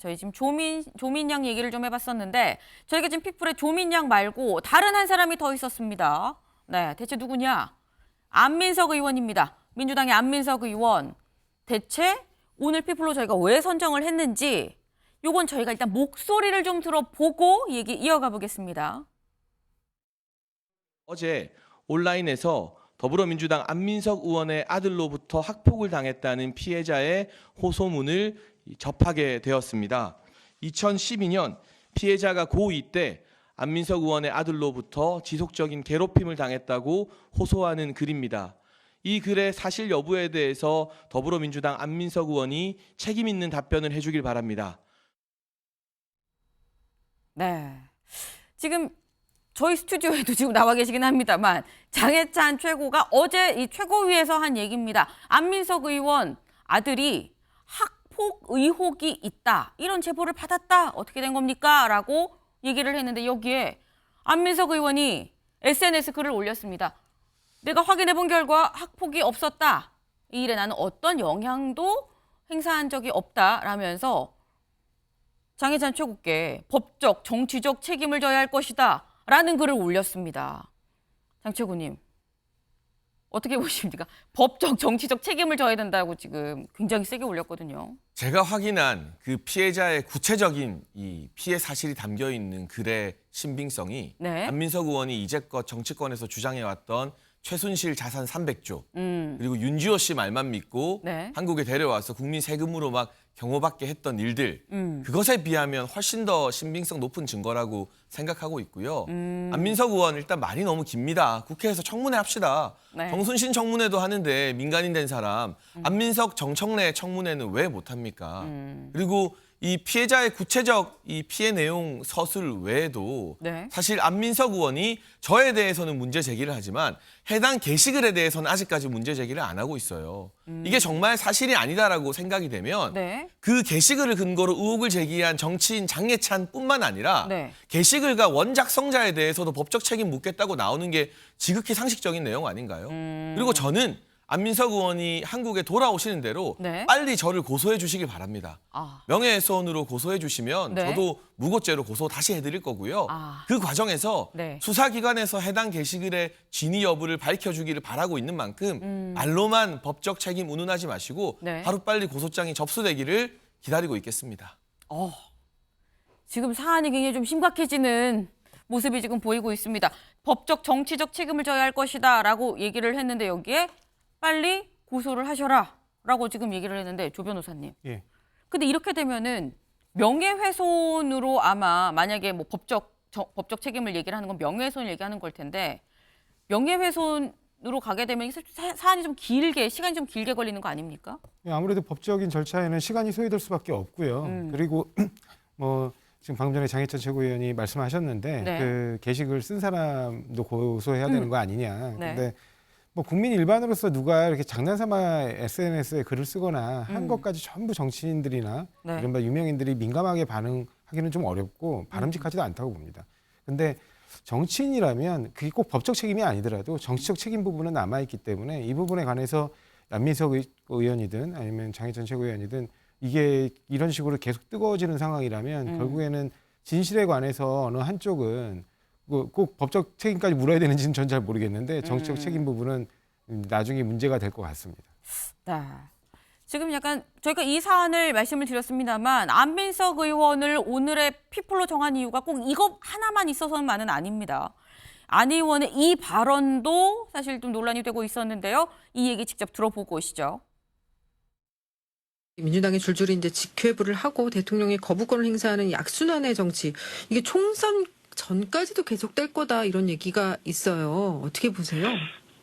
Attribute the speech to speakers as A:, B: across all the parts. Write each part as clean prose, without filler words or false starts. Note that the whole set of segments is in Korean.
A: 저희 지금 조민양 얘기를 좀 해봤었는데 저희가 지금 픽플에 조민양 말고 다른 한 사람이 더 있었습니다. 네, 대체 누구냐? 안민석 의원입니다. 민주당의 안민석 의원. 대체 오늘 픽플로 저희가 왜 선정을 했는지 요건 저희가 일단 목소리를 좀 들어보고 얘기 이어가 보겠습니다.
B: 어제 온라인에서 더불어민주당 안민석 의원의 아들로부터 학폭을 당했다는 피해자의 호소문을 접하게 되었습니다. 2012년 피해자가 고2 때 안민석 의원의 아들로부터 지속적인 괴롭힘을 당했다고 호소하는 글입니다. 이 글의 사실 여부에 대해서 더불어민주당 안민석 의원이 책임 있는 답변을 해주길 바랍니다.
A: 네, 지금 저희 스튜디오에도 지금 나와 계시긴 합니다만 장해찬 최고가 어제 이 최고위에서 한 얘기입니다. 안민석 의원 아들이 학폭 의혹이 있다. 이런 제보를 받았다. 어떻게 된 겁니까? 라고 얘기를 했는데 여기에 안민석 의원이 SNS 글을 올렸습니다. 내가 확인해 본 결과 학폭이 없었다. 이 일에 나는 어떤 영향도 행사한 적이 없다라면서 장해찬 최고께 법적, 정치적 책임을 져야 할 것이다. 라는 글을 올렸습니다. 장 최고님, 어떻게 보십니까? 법적, 정치적 책임을 져야 된다고 지금 굉장히 세게 올렸거든요.
B: 제가 확인한 그 피해자의 구체적인 이 피해 사실이 담겨 있는 글의 신빙성이
A: 네.
B: 안민석 의원이 이제껏 정치권에서 주장해왔던 최순실 자산 300조 그리고 윤지호 씨 말만 믿고
A: 네.
B: 한국에 데려와서 국민 세금으로 막 경호받게 했던 일들 그것에 비하면 훨씬 더 신빙성 높은 증거라고 생각하고 있고요. 안민석 의원 일단 말이 너무 깁니다. 국회에서 청문회 합시다.
A: 네.
B: 정순신 청문회도 하는데 민간인 된 사람 안민석 정청래 청문회는 왜 못합니까? 그리고 이 피해자의 구체적 이 피해 내용 서술 외에도
A: 네.
B: 사실 안민석 의원이 저에 대해서는 문제 제기를 하지만 해당 게시글에 대해서는 아직까지 문제 제기를 안 하고 있어요. 이게 정말 사실이 아니다라고 생각이 되면
A: 네.
B: 그 게시글을 근거로 의혹을 제기한 정치인 장해찬뿐만 아니라
A: 네.
B: 게시글과 원작성자에 대해서도 법적 책임 묻겠다고 나오는 게 지극히 상식적인 내용 아닌가요? 그리고 저는 안민석 의원이 한국에 돌아오시는 대로
A: 네.
B: 빨리 저를 고소해 주시길 바랍니다.
A: 아.
B: 명예훼손으로 고소해 주시면
A: 네.
B: 저도 무고죄로 고소 다시 해드릴 거고요.
A: 아.
B: 그 과정에서
A: 네.
B: 수사기관에서 해당 게시글의 진위 여부를 밝혀주기를 바라고 있는 만큼 말로만 법적 책임 운운하지 마시고
A: 네.
B: 하루빨리 고소장이 접수되기를 기다리고 있겠습니다.
A: 지금 사안이 굉장히 좀 심각해지는 모습이 지금 보이고 있습니다. 법적, 정치적 책임을 져야 할 것이다 라고 얘기를 했는데 여기에 빨리 고소를 하셔라 라고 지금 얘기를 했는데 조 변호사님.
C: 예.
A: 근데 이렇게 되면은 명예훼손으로 아마 만약에 뭐 법적 책임을 얘기를 하는 건 명예훼손을 얘기하는 걸 텐데 명예훼손으로 가게 되면 사안이 좀 길게 시간이 좀 길게 걸리는 거 아닙니까?
C: 아무래도 법적인 절차에는 시간이 소요될 수밖에 없고요. 그리고 뭐 지금 방금 전에 장해찬 최고위원이 말씀하셨는데
A: 네.
C: 그 게시글 쓴 사람도 고소해야 되는 거 아니냐.
A: 네.
C: 근데 뭐 국민 일반으로서 누가 이렇게 장난삼아 SNS에 글을 쓰거나 한 것까지 전부 정치인들이나
A: 네.
C: 이른바 유명인들이 민감하게 반응하기는 좀 어렵고 바람직하지도 않다고 봅니다. 근데 정치인이라면 그게 꼭 법적 책임이 아니더라도 정치적 책임 부분은 남아있기 때문에 이 부분에 관해서 안민석 의원이든 아니면 장해찬 최고위원이든 이게 이런 식으로 계속 뜨거워지는 상황이라면 결국에는 진실에 관해서 어느 한쪽은 꼭 법적 책임까지 물어야 되는지는 전 잘 모르겠는데 정치적 책임 부분은 나중에 문제가 될 것 같습니다.
A: 네. 지금 약간 저희가 이 사안을 말씀을 드렸습니다만 안민석 의원을 오늘의 픽플로 정한 이유가 꼭 이거 하나만 있어서만은 아닙니다. 안 의원의 이 발언도 사실 좀 논란이 되고 있었는데요. 이 얘기 직접 들어보고 오시죠.
D: 민주당이 줄줄이 이제 직회부를 하고 대통령이 거부권을 행사하는 약순환의 정치, 이게 총선 전까지도 계속될 거다 이런 얘기가 있어요. 어떻게 보세요?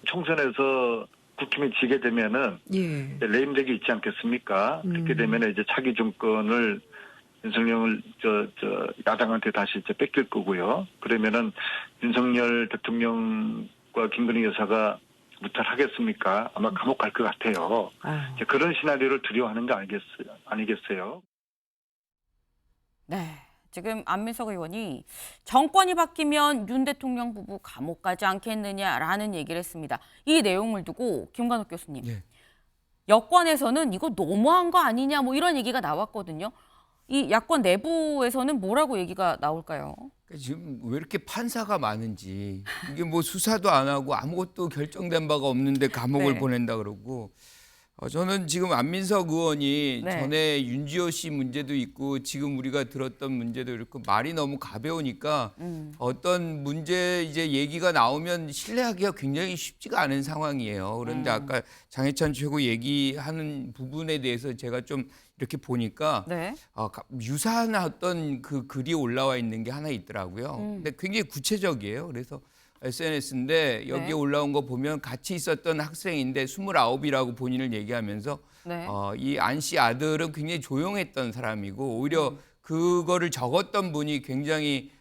E: 총선에서 국힘이 지게 되면은
D: 예.
E: 레임덕이 있지 않겠습니까? 그렇게 되면 이제 차기 정권을 윤석열 야당한테 다시 이제 뺏길 거고요. 그러면은 윤석열 대통령과 김건희 여사가 무탈하겠습니까? 아마 감옥 갈 것 같아요. 이제 그런 시나리오를 두려워하는 거 아니겠어요?
A: 네. 지금 안민석 의원이 정권이 바뀌면 윤 대통령 부부 감옥 가지 않겠느냐라는 얘기를 했습니다. 이 내용을 두고 김관욱 교수님.
B: 예.
A: 여권에서는 이거 너무한 거 아니냐 뭐 이런 얘기가 나왔거든요. 이 야권 내부에서는 뭐라고 얘기가 나올까요?
F: 그러니까 지금 왜 이렇게 판사가 많은지 이게 뭐 수사도 안 하고 아무것도 결정된 바가 없는데 감옥을
A: 네.
F: 보낸다 그러고 저는 지금 안민석 의원이
A: 네.
F: 전에 윤지호 씨 문제도 있고 지금 우리가 들었던 문제도 이렇고 말이 너무 가벼우니까 어떤 문제 이제 얘기가 나오면 신뢰하기가 굉장히 쉽지가 않은 상황이에요. 그런데 아까 장해찬 최고 얘기하는 부분에 대해서 제가 좀 이렇게 보니까
A: 네.
F: 유사한 어떤 그 글이 올라와 있는 게 하나 있더라고요. 근데 굉장히 구체적이에요. 그래서 SNS인데 여기에
A: 네.
F: 올라온 거 보면 같이 있었던 학생인데 29이라고 본인을 얘기하면서
A: 네.
F: 이 안 씨 아들은 굉장히 조용했던 사람이고 오히려 그거를 적었던 분이 굉장히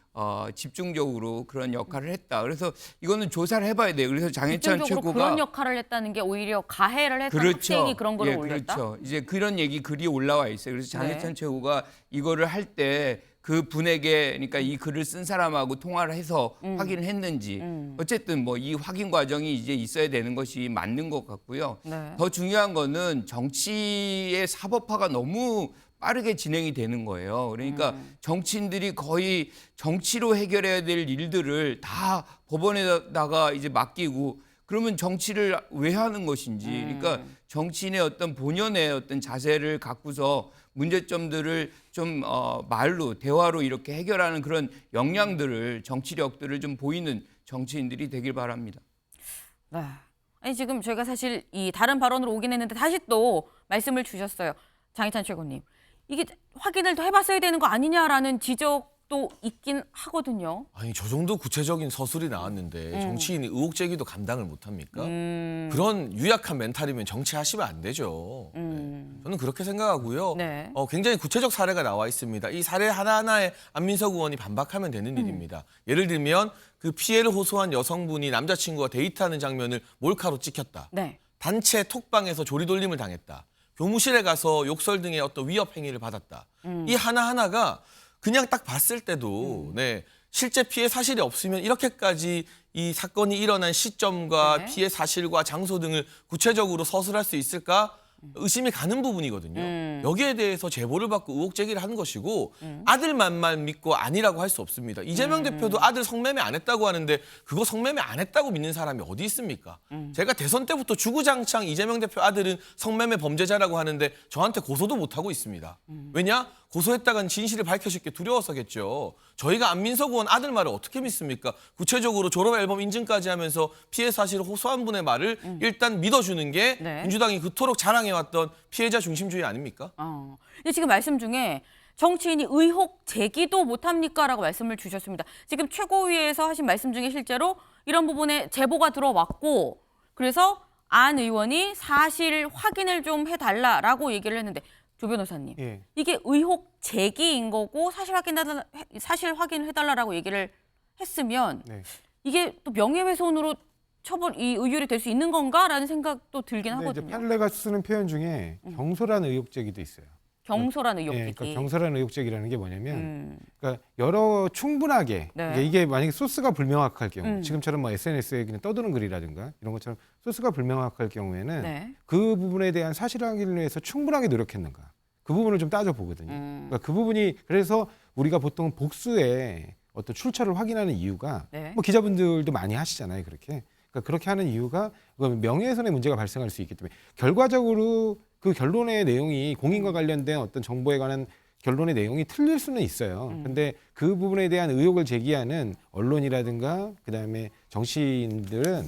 F: 집중적으로 그런 역할을 했다. 그래서 이거는 조사를 해봐야 돼요. 그래서 장해찬
A: 집중적으로
F: 최고가
A: 그런 역할을 했다는 게 오히려 가해를 했던 학생이 그런 걸 올렸다?
F: 그렇죠. 이제 그런 얘기 글이 올라와 있어요. 그래서 장해찬 최고가 이거를 할 때 그 분에게 그러니까 이 글을 쓴 사람하고 통화를 해서 확인을 했는지 어쨌든 뭐 이 확인 과정이 이제 있어야 되는 것이 맞는 것 같고요.
A: 네.
F: 더 중요한 거는 정치의 사법화가 너무 빠르게 진행이 되는 거예요. 그러니까 정치인들이 거의 정치로 해결해야 될 일들을 다 법원에다가 이제 맡기고 그러면 정치를 왜 하는 것인지 그러니까 정치인의 어떤 본연의 어떤 자세를 갖고서 문제점들을 좀 말로 대화로 이렇게 해결하는 그런 역량들을 정치력들을 좀 보이는 정치인들이 되길 바랍니다.
A: 네. 아니 지금 저희가 사실 이 다른 발언으로 오긴 했는데 다시 또 말씀을 주셨어요. 장해찬 최고님. 이게 확인을 더 해봤어야 되는 거 아니냐라는 지적도 있긴 하거든요.
B: 아니 저 정도 구체적인 서술이 나왔는데 정치인이 의혹 제기도 감당을 못합니까? 그런 유약한 멘탈이면 정치하시면 안 되죠. 네. 저는 그렇게 생각하고요.
A: 네.
B: 굉장히 구체적 사례가 나와 있습니다. 이 사례 하나하나에 안민석 의원이 반박하면 되는 일입니다. 예를 들면 그 피해를 호소한 여성분이 남자친구와 데이트하는 장면을 몰카로 찍혔다.
A: 네.
B: 단체 톡방에서 조리돌림을 당했다. 교무실에 가서 욕설 등의 어떤 위협 행위를 받았다. 이 하나하나가 그냥 딱 봤을 때도 네, 실제 피해 사실이 없으면 이렇게까지 이 사건이 일어난 시점과
A: 네.
B: 피해 사실과 장소 등을 구체적으로 서술할 수 있을까 의심이 가는 부분이거든요. 여기에 대해서 제보를 받고 의혹 제기를 하는 것이고 아들만만 믿고 아니라고 할 수 없습니다. 이재명 대표도 아들 성매매 안 했다고 하는데 그거 성매매 안 했다고 믿는 사람이 어디 있습니까? 제가 대선 때부터 주구장창 이재명 대표 아들은 성매매 범죄자라고 하는데 저한테 고소도 못하고 있습니다. 왜냐? 고소했다간 진실을 밝혀질 게 두려워서겠죠. 저희가 안민석 의원 아들 말을 어떻게 믿습니까? 구체적으로 졸업 앨범 인증까지 하면서 피해 사실을 호소한 분의 말을 일단 믿어주는 게
A: 네.
B: 민주당이 그토록 자랑해왔던 피해자 중심주의 아닙니까?
A: 근데 지금 말씀 중에 정치인이 의혹 제기도 못합니까? 라고 말씀을 주셨습니다. 지금 최고위에서 하신 말씀 중에 실제로 이런 부분에 제보가 들어왔고 그래서 안 의원이 사실 확인을 좀 해달라라고 얘기를 했는데 조 변호사님,
C: 예.
A: 이게 의혹 제기인 거고 사실 확인을 해달라라고 얘기를 했으면
C: 네.
A: 이게 또 명예훼손으로 이 의율이 될 수 있는 건가라는 생각도 들긴
C: 근데 이제
A: 하거든요.
C: 판례가 쓰는 표현 중에 경솔한 의혹 제기도 있어요.
A: 경솔한 의혹
C: 예,
A: 제기.
C: 그러니까 경솔한 의혹 제기라는 게 뭐냐면 그러니까 여러 충분하게
A: 네.
C: 그러니까 이게 만약에 소스가 불명확할 경우 지금처럼 뭐 SNS에 그냥 떠도는 글이라든가 이런 것처럼 소스가 불명확할 경우에는
A: 네.
C: 그 부분에 대한 사실 확인을 위해서 충분하게 노력했는가 그 부분을 좀 따져보거든요. 그러니까 그 부분이 그래서 우리가 보통 복수의 어떤 출처를 확인하는 이유가
A: 네.
C: 뭐 기자분들도 많이 하시잖아요. 그러니까 그렇게 하는 이유가 명예훼손의 문제가 발생할 수 있기 때문에 결과적으로 그 결론의 내용이 공인과 관련된 어떤 정보에 관한 결론의 내용이 틀릴 수는 있어요. 근데 그 부분에 대한 의혹을 제기하는 언론이라든가 그다음에 정치인들은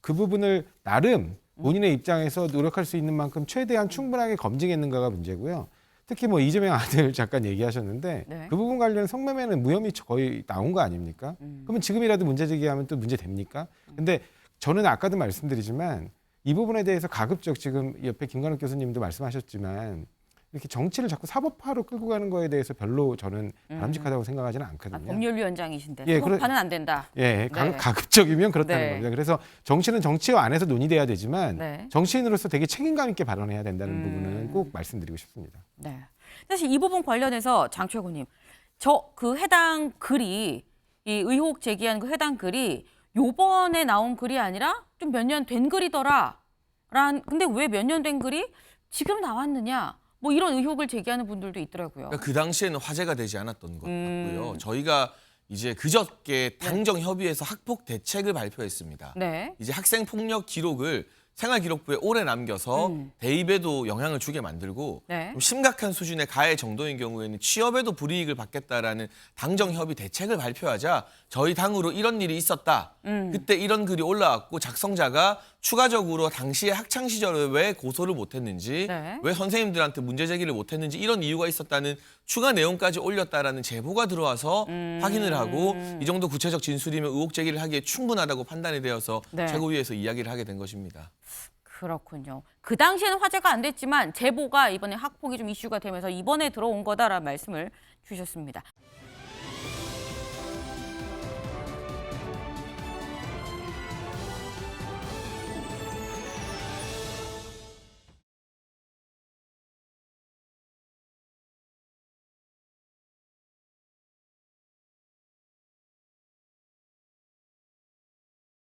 C: 그 부분을 나름 본인의 입장에서 노력할 수 있는 만큼 최대한 충분하게 검증했는가가 문제고요. 특히 뭐 이재명 아들 잠깐 얘기하셨는데
A: 네.
C: 그 부분 관련 성매매는 무혐의 거의 나온 거 아닙니까? 그러면 지금이라도 문제 제기하면 또 문제 됩니까? 근데 저는 아까도 말씀드리지만 이 부분에 대해서 가급적 지금 옆에 김관욱 교수님도 말씀하셨지만 이렇게 정치를 자꾸 사법화로 끌고 가는 거에 대해서 별로 저는 바람직하다고 생각하지는 않거든요.
A: 법률위원장이신데
C: 예,
A: 사법화는 안 된다.
C: 예,
A: 네.
C: 가급적이면 그렇다는
A: 네.
C: 겁니다. 그래서 정치는 정치와 안에서 논의돼야 되지만
A: 네.
C: 정치인으로서 되게 책임감 있게 발언해야 된다는 부분은 꼭 말씀드리고 싶습니다.
A: 네. 사실 이 부분 관련해서 장 최고님, 그 해당 글이 이 의혹 제기한 그 해당 글이 요번에 나온 글이 아니라 좀 몇 년 된 글이더라. 근데 왜 몇 년 된 글이 지금 나왔느냐? 뭐 이런 의혹을 제기하는 분들도 있더라고요.
G: 그러니까 그 당시에는 화제가 되지 않았던 것 같고요. 저희가 이제 그저께 당정협의회에서 학폭 대책을 발표했습니다.
A: 네.
G: 이제 학생 폭력 기록을 생활기록부에 오래 남겨서 대입에도 영향을 주게 만들고
A: 네.
G: 좀 심각한 수준의 가해 정도인 경우에는 취업에도 불이익을 받겠다라는 당정협의 대책을 발표하자 저희 당으로 이런 일이 있었다. 그때 이런 글이 올라왔고 작성자가 추가적으로 당시에 학창 시절에 왜 고소를 못했는지
A: 네.
G: 왜 선생님들한테 문제 제기를 못했는지 이런 이유가 있었다는 추가 내용까지 올렸다라는 제보가 들어와서 확인을 하고 이 정도 구체적 진술이면 의혹 제기를 하기에 충분하다고 판단이 되어서
A: 네.
G: 최고위에서 이야기를 하게 된 것입니다.
A: 그렇군요. 그 당시에는 화제가 안 됐지만 제보가 이번에 학폭이 좀 이슈가 되면서 이번에 들어온 거다라는 말씀을 주셨습니다.